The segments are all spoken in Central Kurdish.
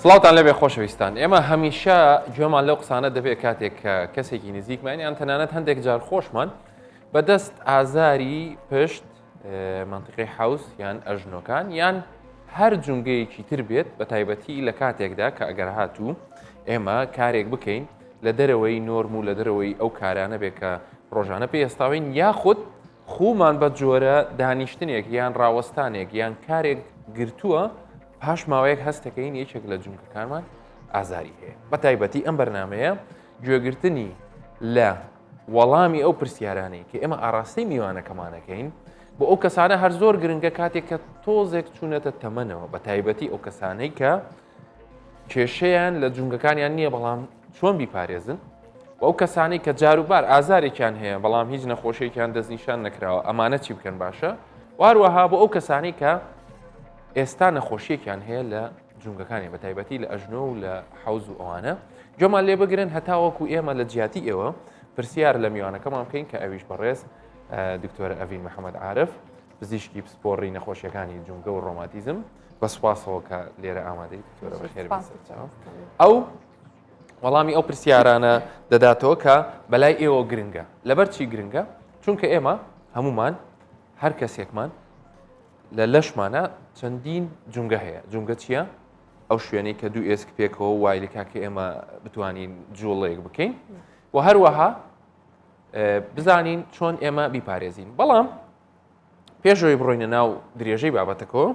سڵاوتان لەبێ خۆشەویستان ئێمە هەمیشە گوێمان لەو قسانە دەبێت کاتێک کەسێکی نزیکمان یان تەنانەت هەندێک جار خۆشمان بەدەست ئازاری پشت منطقی حوز یان ئەژنۆکان یان هەر جونگەیەکی تر بێت بە تایبەتی لە کاتێکدا کە ئەگەر هاتوو ئێمە کارێک بکەین لە دەرەوەی نۆرم و لە دەرەوەی ئەو کارانە بێت کە ڕۆژانە پێێستاوین یاخود خومان بە جۆرە دانیشتنێک یان ڕاوەستانێک یان کارێک گرتووە پاش ماوەیەک هەستەکەین یەکێک لە جونگەکانمان ئازاری هەیە بە تایبەتی ئەم بەرنمەیە گوێگرتنی لە وەڵامی ئەو پرسیارانەی کە ئێمە ئاراستەی میوانەکەمانەکەین بۆ ئەو کەسانە هەر زۆر گرنگە کاتێک کە تۆزێک چوونەتە تەمەنەوە بە تایبەتی ئەو کەسانەی کە کێشەیان لە جونگەکانیان نییە بەڵام چۆن بیپارێزن و ئەو کەسانی کە جاروبار ئازارێکیان هەیە بەڵام هیچ نەخۆشیێکیان دەستنیشان نەکراوە ئەمانە چی بکەن باشە واروەها بۆ ئەو کەسانی کە ئێستا نەخۆشیێکیان هەیە لە جونگەکانی بە تایبەتی لە ئەژنۆ و لە حوز و ئەوانە گوێمان لێ بگرن هەتاوەکو ئێمە لە جیاتی ئێوە پرسیار لە میوانەکەمان بکەین کە ئەویش بەڕێز دکتۆرە ئەڤین محەممەد عارف پزیشکی پسپۆڕی نەخۆشیەکانی جونگە و ڕۆماتیزم بە سوپاسەوە کە لێرە ئامادەی دکتۆرە بەخێر ئەو وەڵامی ئەو پرسیارانە دەداتەوە کە بەلای ئێوە گرنگە لەبەر چی گرنگە چونکە ئێمە هەمومان هەر کەسێکمان لە لەشمانە چەندین جونگە هەیە جونگە چییە؟ ئەو شوێنەی کە دوو ئێسک پێکەوە وای لە کاکە ئێمە بتوانین جوڵەیەک بکەین و هەروەها بزانین چۆن ئێمە بیپارێزین بەڵام پێشەوەی بڕۆینە ناو درێژەی بابەتەکەەوە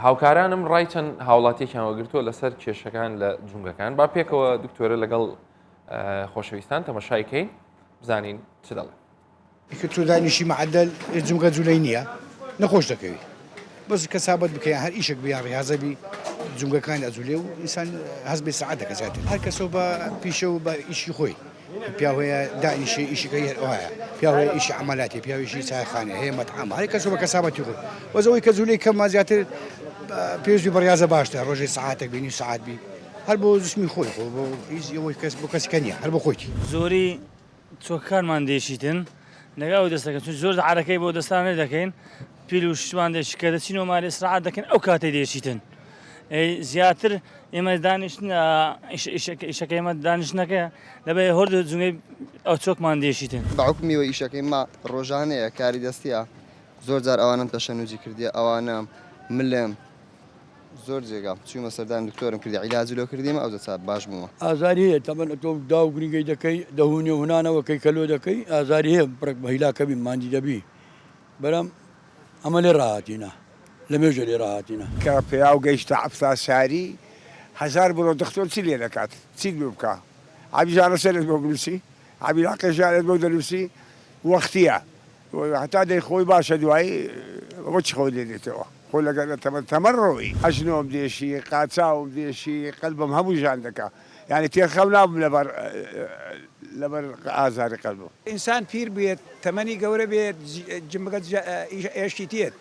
هاوکارانم ڕای چەند هاوڵاتیەکیان وەگرتووە لەسەر کێشەکان لە جونگەکان با پێکەوە دکتۆرە لەگەڵ خۆشەویستان تەمەشایکەین بزانین چ دەڵێ کە تۆ دانیشی معدل جونگە جوولەی نییە نەخۆش دەکەوی بەس کە سابەت بکەین هەر ئیشێک بیان ڕێازەبی جونگەکان ئەجوولێ و ئینسان هەست بێ سەعات دەکە زیاتر هەر کەسەوە بە پیشە و بە ئیشی خۆی پیاوەیە دانیشی ئیشەکەی هەیە پیاوەیە ئیشی عملاتی پیاویشی چایخانە هەیە مەتعام هەر کەسەوە بە کەسابەتی خۆی وەزەوەی کە جوولەی کەمما زیاتر پێویستی بەڕیازە باشتر ڕۆژێ سەعاتێک بینی سەعات بی هەر بۆ جسمی خۆی خۆ بۆ ئەوەی کەس بۆ کەسەکە نییە هەر بۆ خۆیتی زۆری چۆکانمان دێشیتن لەگاو دەستەکەن چون زۆر عارەکەی بۆ دەستانە دەکەین پیل و شتوان دێش کە دەچینەوە مالی سرعات دەکەن ئەو کاتێ دێشیتن زیاتر ئێمە دانیشتن ئیشەکە ئێمە دانیشتنەکە لەبێ هەر جونگەی ئەو چۆکمان دێشیتن باوکمیەوە ئیشەکەی ما ڕۆژانەیە کاری دەستیە زۆر جار ئەوانم تەشەنوجی کردیە ئەوانم ملم زۆر جێگا چوومە سەردان دکتۆرم کردی عیلاج لۆ کردیمە ئەو دەچات باش بوومە ئازاری هەیە تەمەن تۆ دا و گرنگی دەکەی دەهونی و هونانەوەکەی کەلۆ دەکەی ئازاری هەیە بڕک بە هیلاکەبی ماندی دەبی بەرەم ئەمە لێ ڕاهاتینە لە مێژە لێ ڕاهاتینە کە پێیا و گەیشتە ئەفتا ساری هەزار بڕۆ دکتۆر چی لێ دەکات چیت بێ بکە ئابی ژانە سەرت بۆ بنووسی ئابی لاقی ژانت بۆ دەنووسی وەختیە هەتا دەی خۆی باشە دوایی بۆ چی خۆی لێ دێتەوە خۆ لەگەر تەمەڕۆی ئەژنۆم دێشی قاچاوم دێشی قەلبم هەموو ژان دەکا یعنی تێرخەم نابم لەبەر ئازاری قەلبم ئینسان پیر بێت تەمەنی گەورە بێت جمبگە ئێشتی تێت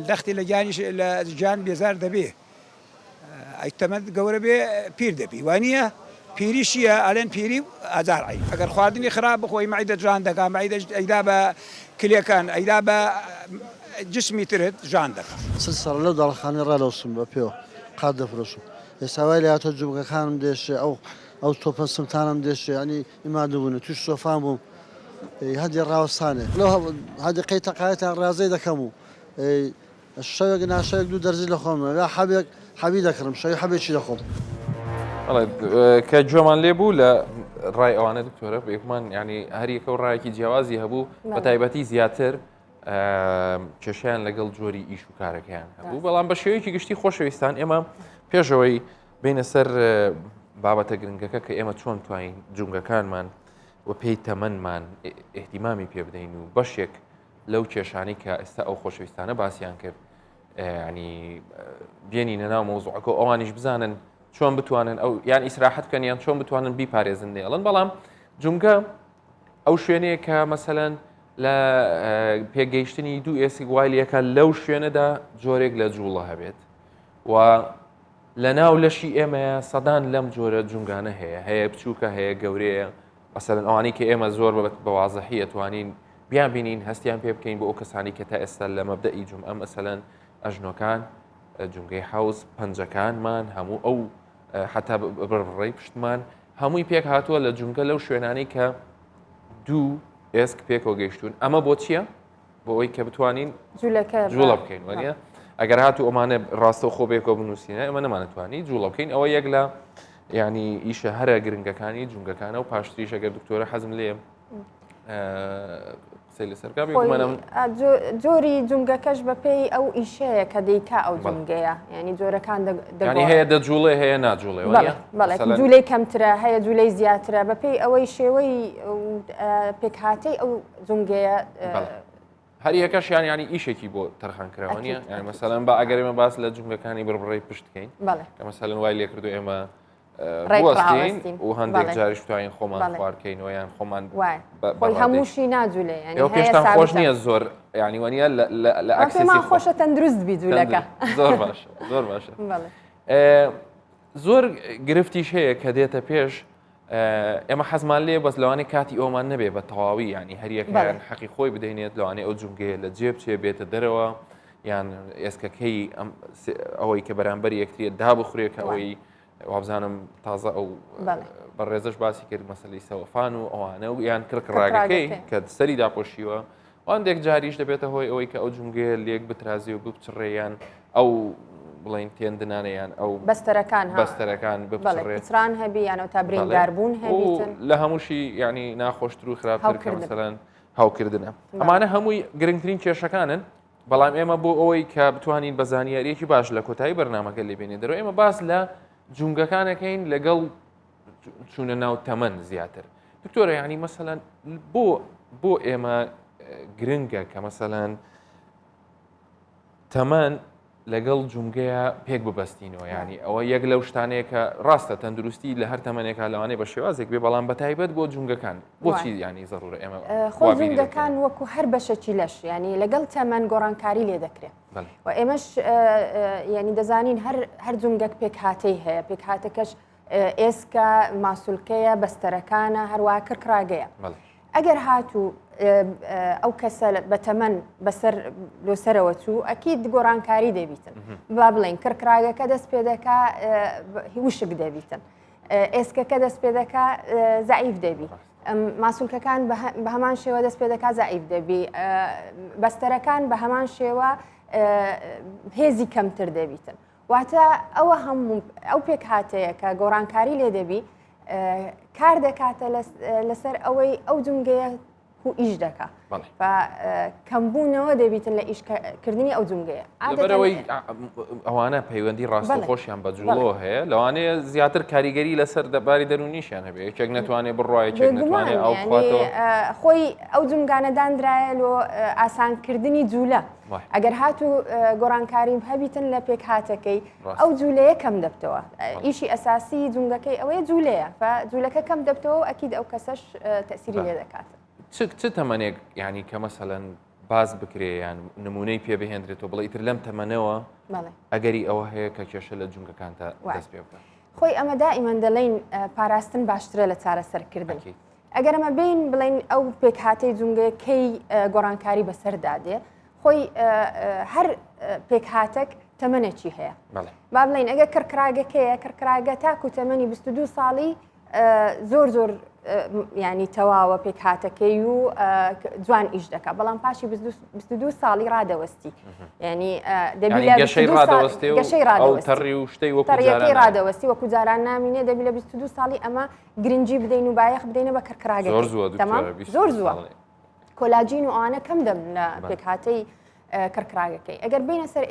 لەختی لە گیانیش لە جان بێزار دەبێ تەمەند گەورە بێ پیر دەبی وانە پیری شیە ئەلێن پیری ئازارعی ئەگەر خواردنی خراپ بخۆی مەعیدە جان دەکا مەعیدە ئەیدا بە کلێکان ئەیدا بە جسمی ترت ژان دەکا سەر لەو داڵخانەی ڕادەوسم بە پێوە قات دەفرۆشم ئێستاوای لە هاتۆ جوبگەکانم دێشێ ئەو تۆپە سمتانم دێشێ ینی ئیمادەبوون توش سۆفان بووم هەدی ڕاوەستانێ لەو هەدی قەی تەقایەتان ڕازەی دەکەم و شەوێک ناشەوێک دوو دەرزی لە خۆم لا حەبێک حەبی دەکڕم شەوی حەبێکی دەخۆم کە گوێمان لێ بوو لە ڕای ئەوانە دکتۆرە بێکمان ینی هەریەکە و ڕایەکی جیاوازی هەبوو بە تایبەتی زیاتر کێشیان لەگەڵ جۆری ئیش و کارەکەیان هەبوو بەڵام بە شێوەیەکی گشتی خۆشەویستان ئێمە پێشەوەی بینە سەر بابەتە گرنگەکە کە ئێمە چۆن توانین جونگەکانمان و پێی تەمەنمان ئێحتیمامی پێ بدەین و بەشێک لەو کێشانی کە ئێستا ئەو خۆشەویستانە باسییان کرد ینی بێنی نەناو مەوزوعەکە ئەوانیش بزانن چۆن بتوانن ئەو یان ئیسراحەت بکەن یان چۆن بتوانن بیپارێزن دێڵن بەڵام جونگە ئەو شوێنەیە کە مەسەلەن لە پێگەیشتنی دوو ئێسی گوایلیەکە لەو شوێنەدا جۆرێک لە جوڵە هەبێت و لە ناو لەشی ئێمەیە سەدان لەم جۆرە جونگانە هەیە بچووکە هەیە گەورەیە مەسەلەن ئەوانی کە ئێمە زۆر بەوازەحی ئەتوانین بیان بینین هەستیان پێ بکەین بۆ ئەو کەسانی کە تا ئێستا لە مەبدەئی جومعە مەسەلەن ئەژنۆکان جونگەی حوز پەنجەکانمان هەموو ئەو حتا بڕڕێی پشتمان هەمووی پێک هاتووە لە جونگە لەو شوێنانی کە دوو ئێسک پێکەوە گەیشتون ئەمە بۆ چییە؟ بۆ ئەوی کە بتوانین جوڵە بکەین وانە ئەگەر هاتوو ئەمانە ڕاستە و خۆبێکەوە بنووسینە ئەمە نەمانەتوانی جوڵە بکەین ئەوە یەک لە ینی ئیشە هەرە گرنگەکانی جونگەکانە و پاشتریش ئەگەر دکتۆرە حەزم لێ قسەی لەسەرکە بێمانە جۆری جونگەکەش بەپێی ئەو ئیشەیە کە دەیکا ئەو جونگەیە ینی جۆرەکان ینی هەیە دەجوڵێ هەیە ناجوڵێ بەڵێ جوولەی کەمترە هەیە جوولەی زیاترە بەپێی ئەوەی شێوەی پێکهاتەی ئەو جونگەیە هەر یەکەشیان ینی ئیشێکی بۆ تەرخانکراوە نیە ینی مەسەلەن بە ئەگەرێمە باس لە جونگەکانی بڕڕێی پشتکەین کە مەسەلەن وای لێکردو ئێمە بوەستین و هەندێک جاریش توانین خۆمان خوارکەینەوە یان خۆمان هەمووشی ناجوولێ ئەو پێشتان خۆش نییە زۆر ینی وانە لە ئەکسسی خۆشە تەندروست بی جوولەکە زۆر باشە زۆر باشە زۆر گرفتیش هەیە کە دێتە پێش ئێمە حەزمان لێ بەس لەوانەیە کاتی ئەومان نەبێ بە تەواوی ینی هەریەکەیان حەقی خۆی بدەینێت لەوانەیە ئەو جونگەیە لە جێ بچێ بێتە دەرەوە یان ئێسکەکەی ئەوەی کە بەرامبەر یەکتریە دابخورێت ئەوەی وابزانم تازە ئەو بەڕێزش باسی کرد مەسەلەی سەوەفان و ئەوانە و یان کرکڕاگەکەی کە سەری داپۆشیوە وانێک جاریش دەبێتە هۆی ئەوەی کە ئەو جونگەیە لێک بترازی و بچڕێیان ئەو بڵین تێندنانەیان ئەو بەستەرەکان بچران هەبی یانەوە تا برینگاربوون هەبیتن لە هەمووشی ینی ناخۆشتر و خراپتر کە مەسەلەن هاوکردنە ئەمانە هەمووی گرنگترین کێشەکانن بەڵام ئێمە بۆ ئەوەی کە بتوانین بە زانیاریەکی باش لە کۆتایی بەرنامەکە لێبێنێ دەرەوە ئێمە باس لە جونگەکانەکەین لەگەڵ چوونە ناو تەمەن زیاتر دکتۆرە ینی مەسەلەن بۆ ئێمە گرنگە کە مەسەلەن تەمەن لەگەڵ جونگەیە پێک ببەستینەوە ینی ئەوە یەک لەو شتانەیە کە ڕاستە تەندروستی لە هەر تەمەنێکا لەوانەیە بە شێوازێک بێ بەڵام بەتایبەت بۆ جونگەکان بۆچی ینی زەڕورە ئێمە خۆ جونگەکان وەکو هەر بەشەکی لەش ینی لەگەڵ تەمەن گۆڕانکاری لێ دەکرێت و ئێمەش ینی دەزانین هەر جونگەک پێک هاتەی هەیە پێک هاتەکەش ئێسکە ماسوولکەیە بەستەرەکانە هەروە کرکڕاگەیە ئەگەر هاتوو ئەو کەسە بە تەمەن بەسەر لۆسەرەوە چوو ئەکید گۆڕانکاری دەبیتن با بڵێن کرکڕاگەکە دەست پێ دەکا وشک دەبیتن ئێسکەکە دەست پێ دەکا زەعیف دەبی ماسوولکەکان بە هەمان شێوە دەست پێ دەکا زەعیف دەبی بەستەرەکان بە هەمان شێوە هێزی کەمتر دەبیتن واتە ئەوە هەموو ئەو پێک هاتەیە کە گۆڕانکاری لێ دەبی کار دەکاتە لەسەر ئەوەی ئەو جونگەیە و ئیش دەکا کەمبوونەوە دەبیتن لە ئیشکردنی ئەو جونگەیە لەبەرەوەی ئەوانە پەیوەندی ڕاستە خۆشیان بە جوڵۆ هەیە لەوانەیە زیاتر کاریگەری لەسەر دەباری دەرونیشیان هەبێ یەکێک نەتوانێت بڕواایە نتوانێت ئەو خۆی ئەو جونگانە دانرایە لۆ ئاسانکردنی جوولە ئەگەر هاتوو گۆڕانکاریم هەبیتن لە پێک هاتەکەی ئەو جوولەیە کەم دەبتەوە ئیشی ئەساسی جونگەکەی ئەوەیە جوولەیە جوولەکە کەم دەبتەوە ئەکید ئەو کەسەش تەسیری لێ دەکات چ تەمەنێک ینی کە مەسەلەن باز بکرێ یان نمونەی پێ بهێنرێتەوە بڵێ ئیتر لەم تەمەنەوە ئەگەری ئەوە هەیە کە کێشە لە جونگەکانتە دەست پێ بکەن خۆی ئەمە دائیمەن دەڵێن پاراستن باشترە لە چارەسەرکردن ئەگەر ئەمە بین بڵێن ئەو پێکهاتەی جونگەکەی گۆڕانکاری بەسەردادێ خۆی هەر پێکهاتێک تەمەنێکی هەیە با بڵێن ئەگە کرکراگەکەیە کرکراگە تاکو تەمەنی 22 ساڵی زۆر ینی تەواوە پێک هاتەکەی و جوان ئیش دەکات بەڵام پاشی 22 ساڵی ڕادەوەستی ینی دەبیگەشەی ڕادەوەستی و شتەی وەکوەکەی ڕادەوەستی وەکو جاران نامینێ دەبی لە 22 ساڵی ئەمە گرنگجی بدەین و بایەخ بدەینە بە کەرکراگە زۆر زووە کۆلاجین و ئەوانە کەم دەم لە پێک هاتەی کەرکراگەکەی ئەگەر بینە سەر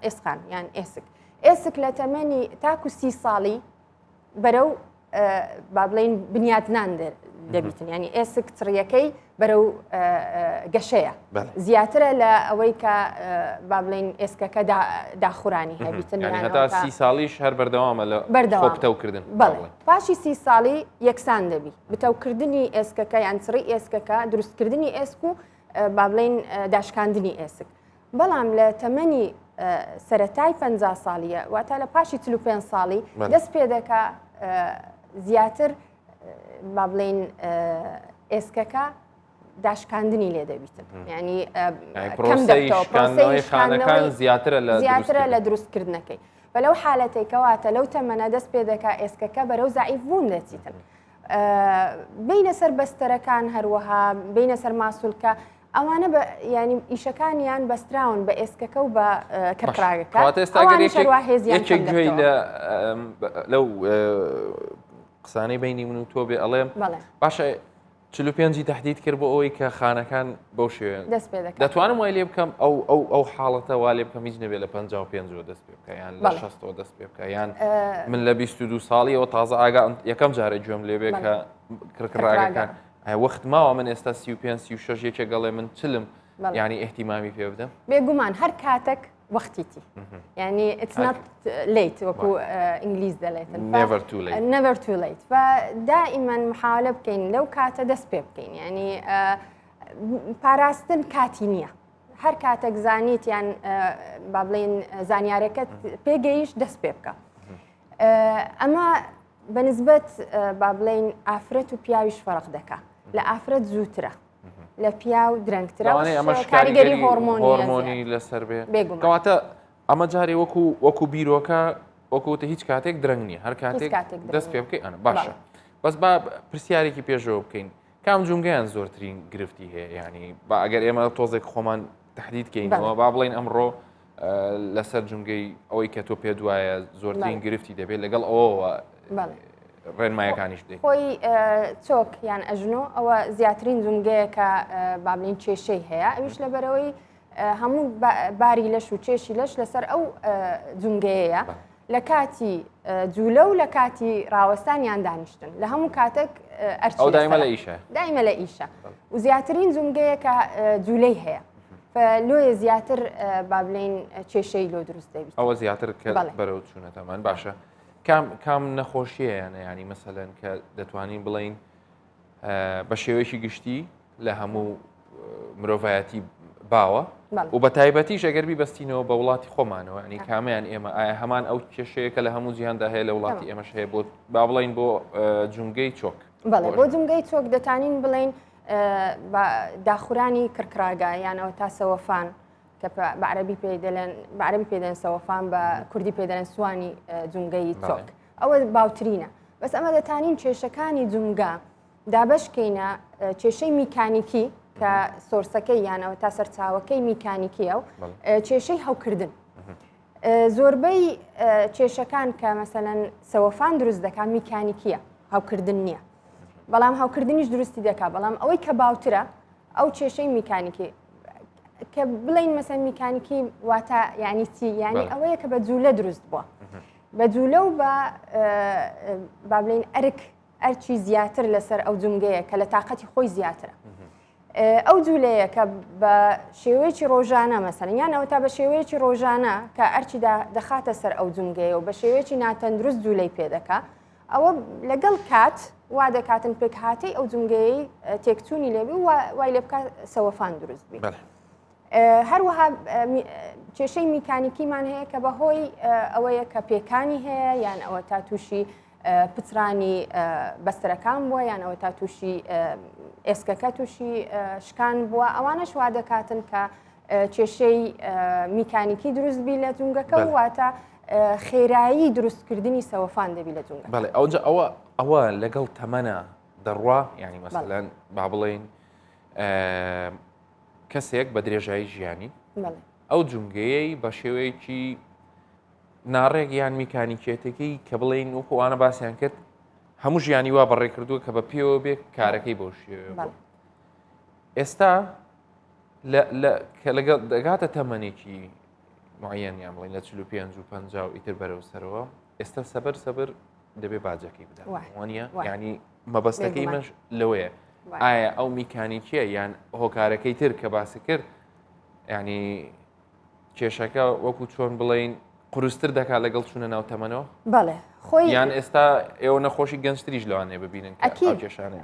ئێسکان یان ئێسک لە تەمەنی تاکو 30 ساڵی بەرەو با بڵێن بنیادنان دەبیتن ینی ئێسک تڕیەکەی بەرەو گەشەیە زیاترە لە ئەوەی کە با بڵێن ئێسکەکە داخورانی هەبیتن هەتا 30 ساڵیش هەر بەردەوامە لە بتەوکردن پاشی 30 ساڵی یەکسان دەبی بتەوکردنی ئێسکەکە یان چڕی ئێسکەکە دروستکردنی ئێسک و با بڵێن داشکاندنی ئێسک بەڵام لە تەمەنی سەرەتای 50 ساڵیە واتە لە پاشی 45 ساڵی دەست پێ دەکا زیاتر با بڵێن ئێسکەکە داشکاندنی لێ دەبیتن ینی پرۆسەی خانەکان زیاترە لە دروستکردنەکەی بە لەو حالەتێکەواتە لەو تەمەنە دەست پێ دەکا ئێسکەکە بەرەو زعیف بوون دەچیتن بینە سەر بەستەرەکان هەروەها بینە سەر ماسوولکە ئەوانە ینی ئیشەکانیان بەستراون بە ئێسکەکە و بە کەرکراگەکە هێزیانگوێی لەو قسانەی بینی من و تۆ بێ ئەڵێم باشە 45 تهدید کرد بۆ ئەوەی کە خانەکان بەو شوێ دەست پێ دەکەن دەتوانم وای لێ بکەم ئەو حاڵەتە وا لێ بکەم هیچ نەبێت لە 55 دەست پێ بکە یان لە 60 دەست پێ بکە یان من لە 22 ساڵیەوە تازە ئاگا یەکەم جارە گوێم لێ بێ کە کڕکڕاگەکان وەخت ماوە من ئێستا 35 یەکێک گەڵێ من چلم ینی ئەحتیمامی پێ بدەم بێگومان هەر کاتێک وەختیتی ینی it's not late وەکو ئینگلیز دەڵێتن never too late دائیمەن محاولە بکەین لەو کاتە دەست پێ بکەین ینی پاراستن کاتی نییە هەر کاتێک زانیت یان با بڵێن زانیارەکەت پێگەیش دەست پێ بکە ئەمە بەنسبەت با بڵێن ئافرەت و پیاویش فەرق دەکا لە ئافرەت زووترە لە پیا و درەنگترە کاریگەری هۆرمۆنی لەسەر بێکەواتە ئەمە جارێ وەکو بیرۆکە وەکوتە هیچ کاتێک درەنگ نیە هەر کاتێک دەست پێ بکەی ئەنە باشە بەس با پرسیارێکی پێشەوە بکەین کام جونگەیان زۆرترین گرفتی هەیە ینی با ئەگەر ئێمە تۆزێک خۆمان تهدید کەینەوە با بڵێن ئەمڕۆ لەسەر جونگەی ئەوەی کە تۆ پێ دوایە زۆرترین گرفتی دەبێت لەگەڵ ئەوەوە ڕێنمایەکانیش دێ خۆی چۆک یان ئەژنۆ ئەوە زیاترین جونگەیە کە بابلین کێشەی هەیە ئەوش لەبەرەوەی هەموو باری لەش و چێشی لەش لەسەر ئەو جونگەیەیە لە کاتی جوولە و لە کاتی ڕاوەستانیان دانیشتن لە هەموو کاتێک ئەو دایمە لە ئیشە دایمە لە ئیشە و زیاترین جونگەیە کە جوولەی هەیە لۆیە زیاتر بابلین کێشەی لۆ دروست دەبیت ئەوە زیاتر بەرەو چوونەتەمان باشە کام نەخۆشیە ینی مەسەلەن کە دەتوانین بڵین بە شێوەیەکی گشتی لە هەموو مرۆڤایەتی باوە و بە تایبەتیش ئەگەر بیبەستینەوە بە وڵاتی خۆمانەوە ینی کامیان ئێمە ئایا هەمان ئەو کێشەیە کە لە هەموو جیهاندا هەیە لە وڵاتی ئێمەش هەیە بۆ با بڵین بۆ جونگەی چۆک بەڵێ بۆ جونگەی چۆک دەتانین بڵین داخورانی کڕکراگە یانەوە تا سەوەفان کە بەعربی پێدەن سەوەفان بە کوردی پێدەن سوانی جونگەی چۆک ئەوە باوترینە بەس ئەمە دەتانین کێشەکانی جونگا دابشکەینە کێشەی میکانیکی کە سۆرسەکەی یانەوە تا سەرچاوەکەی میکانیکیە و کێشەی هەوکردن زۆربەی کێشەکان کە مەسەلەن سەوەفان دروست دەکات میکانیکیە هەوکردن نییە بەڵام هاوکردنیش دروستی دەکات بەڵام ئەوەی کە باوترە ئەو کێشەی میکانیکی کە بڵین مەسەن میکانیکی واتە یعنی چی یعنی ئەوەیە کە بە جوولە دروست بووە بە جوولە و با بڵین ئەرکی زیاتر لەسەر ئەو جونگەیە کە لە تااقەتی خۆی زیاترە ئەو جوولەیە کە بە شێوەیەکی ڕۆژانە مەسەن یان ئەوە تا بە شێوەیەکی ڕۆژانە کە ئەرچی دەخاتە سەر ئەو جونگەیە و بە شێوەیەکی ناتەندروست جوولەی پێدەکا ئەوە لەگەڵ کات وا دەکاتن پێک هاتی ئەو جونگەیەی تێکچوونی لێبی وای لێ بکات سەوەفان دروست بی هەروەها کێشەی میکانیکیمان هەیە کە بەهۆی ئەوەیە کە پێکانی هەیە یان ئەوە تا تووشی پچرانی بەستەرەکان بووە یان ئەوە تا تووشی ئێسکەکە تووشی شکان بووە ئەوانەش وا دەکاتن کە کێشەی میکانیکی دروست بی لە جونگەکە واتە خێرایی دروستکردنی سەوەفان دەبی لە جونگە بەڵێ ئەوە لەگەڵ تەمەنە دەڕوا ینی مەسەلەن با بڵێن کەسێک بە درێژایی ژیانی ئەو جونگەیەی بە شێوەیەکی ناڕێک یان میکانیکێتێکی کە بڵێن وەکوانە باسییان کرد هەموو ژیانی وا بەڕێ کردووە کە بە پێوە بێ کارەکەی بۆ شێوە ئێستا کە لەگەڵ دەگاتە تەمەنێکی معەن یان بڵین لە 45 و 50 و ئیتر بەرەو سەرەوە ئێستا سەبەر دەبێ باجەکەی بدات وانە ینی مەبەستەکەی مەش لەوەیە ئایا ئەو میکانیکیە یان هۆکارەکەی تر کە باسی کرد ینی کێشەکە وەکو چۆن بڵین قورستر دەکات لەگەڵ چوونە ناو تەمەنەوە بەڵێ خۆی یان ئێستا ئێوە نەخۆشی گەنجتریش لەوانێ ببینن کێشانە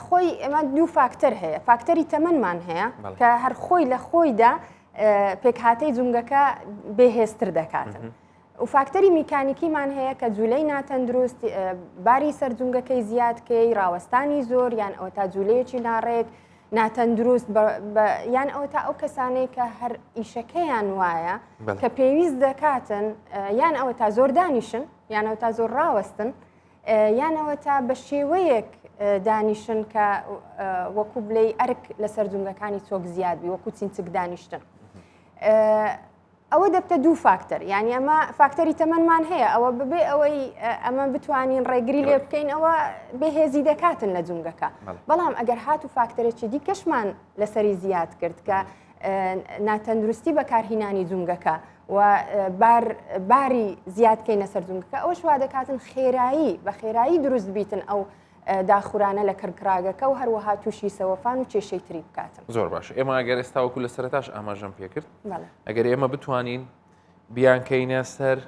خۆی ئەمە دوو فاکتەر هەیە فاکتەری تەمەنمان هەیە کە هەر خۆی لە خۆیدا پێکهاتەی جونگەکە بێهێزتر دەکاتن و فاکتەری میکانیکیمان هەیە کە جوولەی ناتەندروست باری سەر جونگەکەی زیادکەی ڕاوەستانی زۆر یان ئەوە تا جوولەیەکی ناڕێک ناتەندروست یان ئەوە تا ئەو کەسانەی کە هەر ئیشەکەیان وایە کە پێویست دەکاتن یان ئەوە تا زۆر دانیشن یانەوە تا زۆر ڕاوەستن یانەوە تا بە شێوەیەک دانیشن کە وەکو بڵێ ئەرک لەسەر جونگەکانی چۆک زیادبی وەکو چینچک دانیشتن. ئەوە دەبتە دوو فاکتەر یعنی ئەمە فاکتەری تەمەنمان هەیە ئەوە ببێ ئەوەی ئەمە بتوانین ڕێگری لێ بکەین ئەوە بێهێزی دەکاتن لە جونگەکە بەڵام ئەگەر هات و فاکتەرێکی دی کەشمان لەسەری زیاد کرد کە ناتەندروستی بەکارهینانی جونگەکە و باری زیادکەی لەسەر جونگەکە ئەوە شوا دەکاتن خێرایی بە خێرایی دروست بیتن ئەو داخورانە لە کڕکراگەکە و هەروەها تووشی سەوەفان و کێشەی تری بکاتن. زۆر باش ئێمە ئەگەر ئێستا وەکو لە سەرەتاش ئاماژەم پێکرد ئەگەر ئێمە بتوانین بیانکەینە سەر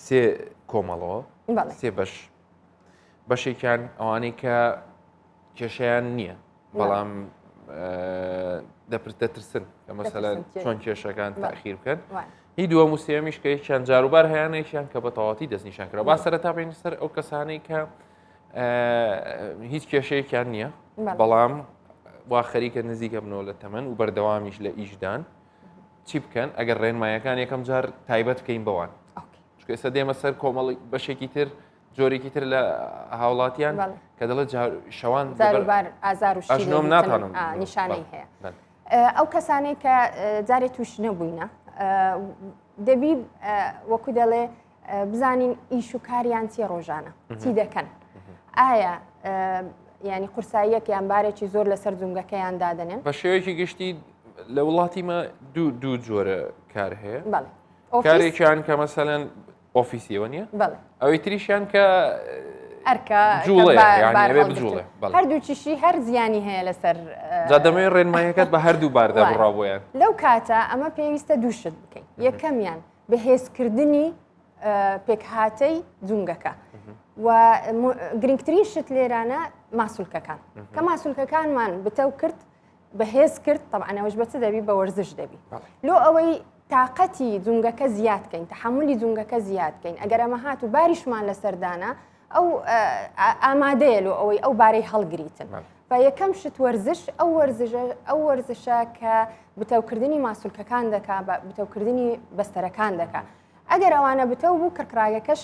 سێ کۆمەڵەوە سێ بەشێکیان ئەوانەی کە کێشەیان نییە بەڵام دەترسن کە مەسەلەن چۆن کێشەکان تاخیر بکەن هی دووەم و سێمیش کە یەکیان جاروبار هەیەیان کە بە تەواتی دەستنیشان کرا با سەرەتا بین سەر ئەو کەسانەی کە هیچ کێشەیەکیان نییە بەڵام وا خەریکە نزیکە بنەوە لە تەمەن و بەردەوامیش لە ئیشدان چی بکەن ئەگەر ڕێنمایەکان یەکەم جار تایبەت بکەین بەوان چکە ئێستا دێمە سەر کۆمەڵی بەشێکی تر جۆرێکی تر لە هاوڵاتیان کە دەڵێت شەوان ئازار و ئەژنۆم ناتوانم نیشانەی هەیە ئەو کەسانەی کە جارێ توش نەبووینە دەبی وەکو دەڵێ بزانین ئیش و کاریان چی ڕۆژانە چی دەکەن ئایا ینی قورساییەک یان بارێکی زۆر لەسەر جونگەکەیان دادنێن بە شێوەیەکی گشتی لە وڵاتیمە دوو جۆرە کار هەیە کارێکیان کە مەسەلەن ئۆفیسیەوە نییە ئەوەی تریشیان کە جوڵێ هەردووچیشی هەر زیانی هەیە لەسەر دەمەوێت ڕێنمایەکەت بە هەردوو باردە بڕاوەیان لەو کاتە ئەمە پێویستە دووشت بکەین یەکەمیان بەهێزکردنی پێکهاتەی جونگەکە و گرنگترین شت لێرانە ماسوولکەکان کە ماسوولکەکانمان بتەو کرد بەهێز کرد تەبعەوەش بەچ دەبی بە وەرزش دەبی لۆ ئەوەی تااقەتی جونگەکە زیادکەین تحملی جونگەکە زیادکەین ئەگەر ئەمە هات و باریشمان لەسەردانە ئەو ئامادەیە لۆ ئەوەی ئەو بارەی هەڵگریتن و یەکەم شت وەرزش ئەو وەرزشە کە بتەوکردنی ماسوولکەکان دەکا بتەوکردنی بەستەرەکان دەکا ئەگەر ئەوانە بتەو بوو کڕکراگەکەش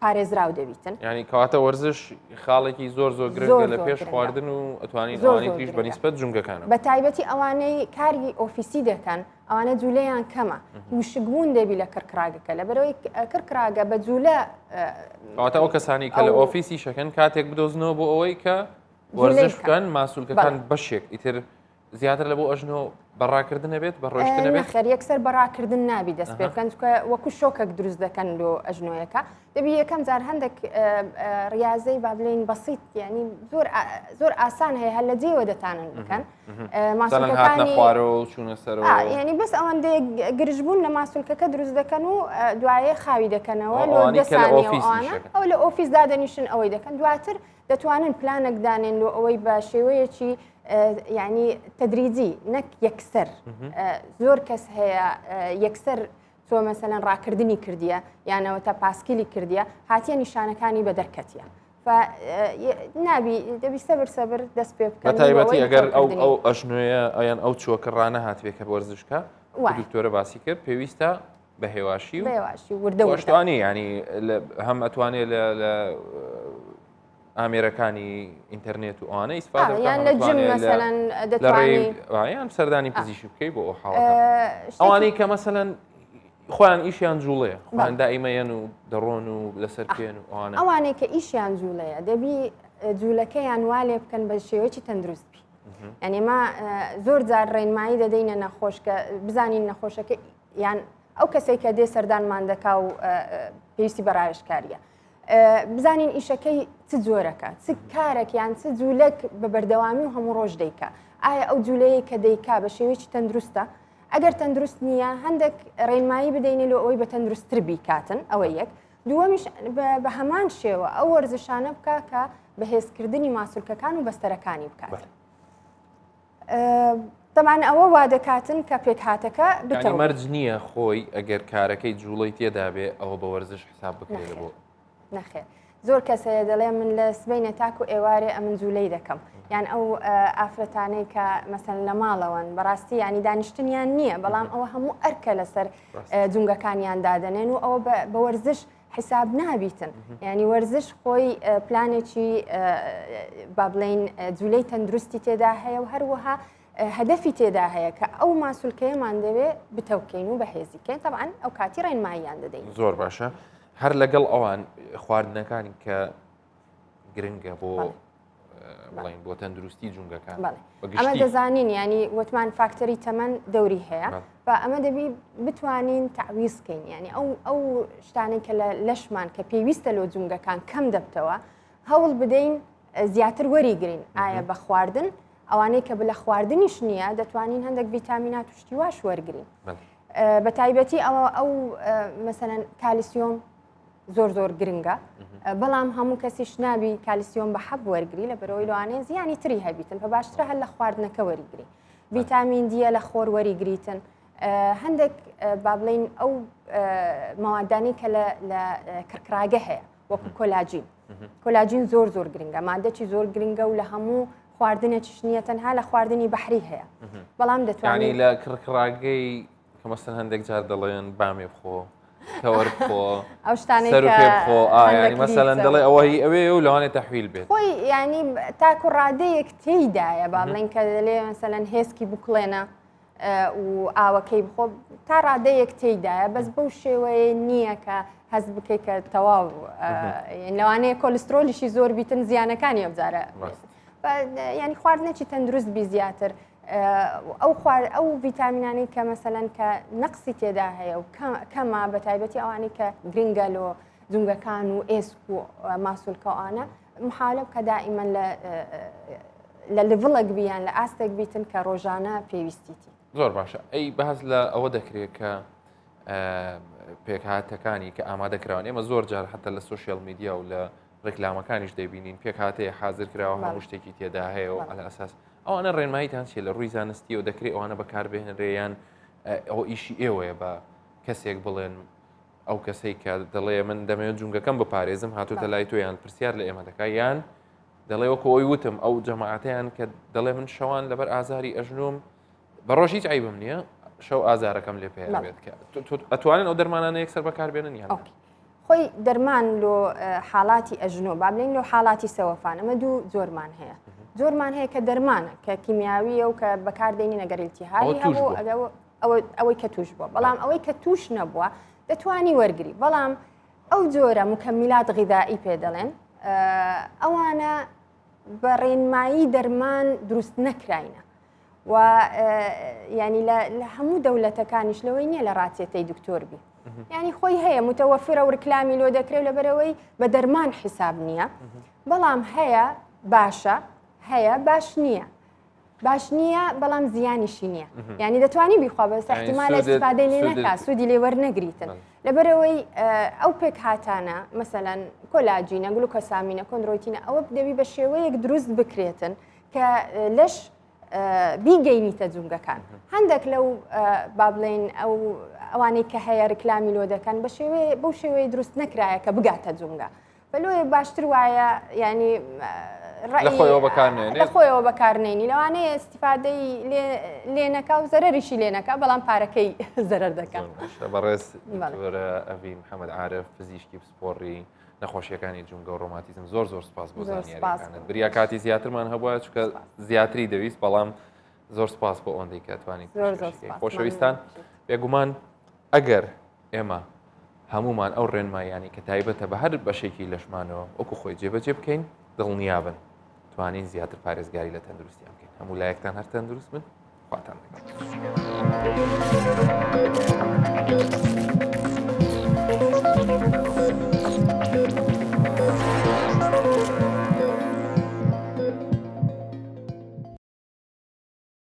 پارێزراو دەبیتن ینی کەواتە وەرزش خاڵێکی زۆر گرنگە لە پێش خواردن و ئەتوانین ئەوانی تریش بەنسبەت جونگەکانە بە تایبەتی ئەوانەی کاری ئۆفیسی دەکەن ئەوانە جوولەیان کەمە وشکبوون دەبی لە کڕکراگەکە لەبەرەوەی کڕکراگە بە جوولە کەواتە ئەو کەسانی کە لە ئۆفیسی شەکەن کاتێک بدۆزنەوە بۆ ئەوەی کە وەرزش بکەن ماسوولکەکان بەشێک ئیتر زیاتر لە بۆ ئەژنۆ بەڕاکردن بێت بە ڕۆشتن بێت خەر یەکسەر بەڕاکردن نابی دەست پێ بکەن وەکو شۆکێک دروست دەکەن لۆ ئەژنۆیەکە دەبی یەکەم جار هەندێک ڕاضەی با بڵێن بەسیت ینی زۆر ئاسان هەیە هەر لە جێوە دەتانن بکەن ماسوولکەکانی خوارەوە و چوونە سەرەوە ینی بەس ئەوەندەیە گرژبوون لە ماسوولکەکە دروست دەکەن و دوایە خاوی دەکەنەوە لۆ دەسانیەوەوانە ئەو لە ئۆفیس دادەنیشن ئەوەی دەکەن دواتر دەتوانن پلانێک دانێن لۆ ئەوەی بە شێوەیەکی یعنی تدریجی نەک یەکسەر زۆر کەس هەیە یەکسەر تۆ مەسەلەن ڕاکردنی کردیە یانەوە تا پاسکیلی کردیە هاتیە نیشانەکانی بە دەرکەتیە نابی دەبی سەبر دەست پێ بکەن تایبەتی ئەگەر ئەو ئەژنۆیە ئەیان ئەو چووەکە ڕانە هاتوێت کە وەرزشکە دکتۆرە باسی کرد پێویستە بە هێواشی وردەوەشتوانی ینی هەم ئەتوانێت لە ئامێرەکانی ئینتەرنێت و ئەوانە ئیسپادە یان لە جم مەسەلەن دەتوانێت یان سەردانی پزیشکی بکەی بۆ ئەو حاڵەتە ئەوانەی کە مەسەلەن خۆیان ئیشیان جوڵەیە خۆیان دائیمەیەن و دەڕۆن و لەسەر پێن و ئەوانە ئەوانەی کە ئیشیان جوڵەیە دەبی جوولەکەیان وا لێ بکەن بە شێوەیەکی تەندروستی یعنی ما زۆر جار ڕێنمایی دەدەینە نەخۆشکە بزانین نەخۆشەکە یان ئەو کەسێک کە دێ سەردانمان دەکا و پێویستی بەڕایشکاریە بزانین ئیشەکەی چ جۆرەکە چ کارێک یان چ جوولەک بە بەردەوامی و هەموو ڕۆژ دەیکا ئایا ئەو جوولەیە کە دەیکا بە شێوەیەکی تەندروستە ئەگەر تەندروست نییە هەندێک ڕێنمایی بدەینێ لە ئەوەی بە تەندروستتر بیکاتن ئەوە یەک دووەمیش بە هەمان شێوە ئەو وەرزشانە بکە کە بەهێزکردنی ماسوولکەکان و بەستەرەکانی بکات تەمان ئەوە وا دەکاتن کە پێکهاتەکە بتەوە مەرج نییە خۆی ئەگەر کارەکەی جوڵەی تێدا بێ ئەوە بە وەرزش حساب بکرێت بۆ نەخێر زۆر کەسەیە دەڵێ من لە سبەینە تاکو ئێوارێ ئەمن جوولەی دەکەم یان ئەو ئافرەتانەی کە مەسەن لە ماڵەوەن بەڕاستی ینی دانیشتنیان نییە بەڵام ئەوە هەموو ئەرکە لەسەر جونگەکانیان دادەنێن و ئەوە بە وەرزش حساب نابیتن ینی وەرزش خۆی پلانێکی با بڵین جوولەی تەندروستی تێدا هەیە و هەروەها هەدەفی تێدا هەیە کە ئەو ماسوولکەیەمان دەوێت بتەوکەین و بەهێزیکەین تەبعاً ئەو کاتی ڕێنماییان دەدەین. زۆر باشە هەر لەگەڵ ئەوان خواردنەکانی کە گرنگە بۆ بڵین بۆ تەندروستی جونگەکان ئەمە دەزانین ینی وتمان فاکتەری تەمەن دەوری هەیە و ئەمە دەبی بتوانین تعویزکەین ینی ئەو شتانێک کە لە لەشمان کە پێویستە لۆ جونگەکان کەم دەبتەوە هەوڵ بدەین زیاتر وەریگرین ئایا بە خواردن ئەوانەی کە بە خواردنیش نییە دەتوانین هەندێک ڤیتامینات و شتی واش وەرگین بە تایبەتی ئەو مەسەلەن کالیسیۆم زۆر گرنگە بەڵام هەموو کەسیش نابی کالیسیۆم بە حەب وەرگری لە بەرەوەی لەوانەیە زیانی تری هەبیتن بە باشترە هەر لە خواردنەکە وەریگری ڤیتامین دیە لە خۆر وەریگریتن هەندێک با بڵین ئەو ماوادانی کە لە کڕکراگە هەیە وەکو کۆلاجین زۆر گرنگە مادەی زۆر گرنگە و لە هەموو خواردنێکیش نییە تەنها لە خواردنی بەحری هەیە بەڵام دەتوانانی لە کڕکراگەی کە مەسەن هەندێک جار دەڵێن بامێ بخۆ کەوەر بخۆ ئەو شتانێک بخۆ مەسەلەن دەڵێ ئەوەی ئەوێ و لەوانێت تەحویل بێت خۆی ینی تاکو ڕادەیەک تێیدایە با بڵێن کە دەلێ مەسەلەن هێزکی بکڵێنە و ئاوەکەی بخۆ تا ڕادەیەک تێیدایە بەس بەو شێوەیە نییە کە هەز بکەی کە تەواو لەوانەیە کۆلسترۆلیشی زۆر بیتن زیانەکانی ئەبزارە ینی خواردنێکی تەندروست بی زیاتر ئەو ڤیتامینانی کە مەسەلەن کە نەقسی تێدا هەیە و کەمە بە تایبەتی ئەوانەی کە گرنگە لۆ جونگەکان و ئێسک و ماسوولکەوانە محالب کە دائیمەن لە لڤڵک بیان لە ئاستێک بیتن کە ڕۆژانە پێویستیتی. زۆر باشە ئەی بەهەز لە ئەوە دەکرێت کە پێکهاتەکانی کە ئامادەکراون ئێمە زۆر جار حتا لە سوشیال میدیا و لە ڕێکلامەکانیش دەبینین پێکهاتەیە حاضر کراوە هەموو شتێکی تێدا هەیە و لە ئەساس ئەوانە ڕێنماییتان چێ لە ڕووی زانستی و دەکرێت ئەوانە بەکاربهێنرێیان ئەو ئیشی ئێوەیە بە کەسێک بڵێن ئەو کەسەی کە دەڵێ من دەمەوێت جونگەکەم بپارێزم هاتوتە لای تۆیان پرسیار لە ئێمە دەکات یان دەڵێ وەکو ئەوی وتم ئەو جەماعەتیان کە دەڵێ من شەوان لەبەر ئازاری ئەژنۆم بە ڕۆژ هیچ عیبم نییە شەو ئازارەکەم لێ پێبێت کە ئەتوانن ئەو دەرمانانە یەکسەر بەکاربێنن یان خۆی دەرمان لۆ حاڵاتی ئەژنۆ با بڵین لۆ حاڵاتی سەوەفان ئەمە دوو جۆرمان هەیە جۆرمان هەیە کە دەرمانە کە کیمیاویە و کە بەکاردێنی نەگەرێتیهایی هەبوو ئەوەی کە توش بووە بەڵام ئەوەی کە توش نەبووە دەتوانی وەرگری بەڵام ئەو جۆرە مکەمیلات غیدائی پێ دەڵێن ئەوانە بە ڕێنمایی دەرمان دروست نەکراینە و ینی لە هەموو دەوڵەتەکانیش لەوەی نییە لە ڕاتێتەی دکتۆر بی ینی خۆی هەیە متەوەفرە و ڕکلامی لۆ دەکرێت لە بەرەوەی بە دەرمان حیساب نییە بەڵام هەیە باشە هەیە باش نییە بەڵام زیانیشی نییە ینی دەتوانی بیخوا بەس احتیمال استفادەی لێ نەکا سوودی لێوەر نەگریتن لەبەرەوەی ئەو پێک هاتانە مەسەلەن کۆلاجینە گلوکۆسامینە کۆندرۆیتینە ئەوە دەبی بە شێوەیەک دروست بکرێتن کە لەش بیگەینیتە جونگەکان هەندێک لەو با بڵێن ئەوانەی کە هەیە ڕکلامی لۆ دەکەن بەو شێوەیە دروست نەکرایە کە بگاتە جونگە بەلۆی باشتر وایە ینی خۆیەوە بەکارنێنی لەوانەیە استیفادەی لێنەکە و زەرریشی لێنەکە بەڵام پارەکەی زەرەر دەکەن بەڕێز ئەڤی محەممەد عارف پزیشکی پسپۆڕی نەخۆشیەکانی جونگە و ڕۆماتیزم زۆر سپاس بۆ زانیاریەکانت بریا کاتی زیاترمان هەبووە چکە زیاتری دەویست بەڵام زۆر سپاس بۆ ئەوەندەی کە توانیت خۆشەویستان بێگومان ئەگەر ئێمە هەمومان ئەو ڕێنمایانی کە تایبەتە بە هەر بەشێکی لەشمانەوە وەکو خۆی جێبەجێ بکەین دڵنیابن توانین زیاتر پارێزگاری لە تەندروستیان بکەین هەموو لایەکتان هەر تەندروست من خواتان لەگەڵ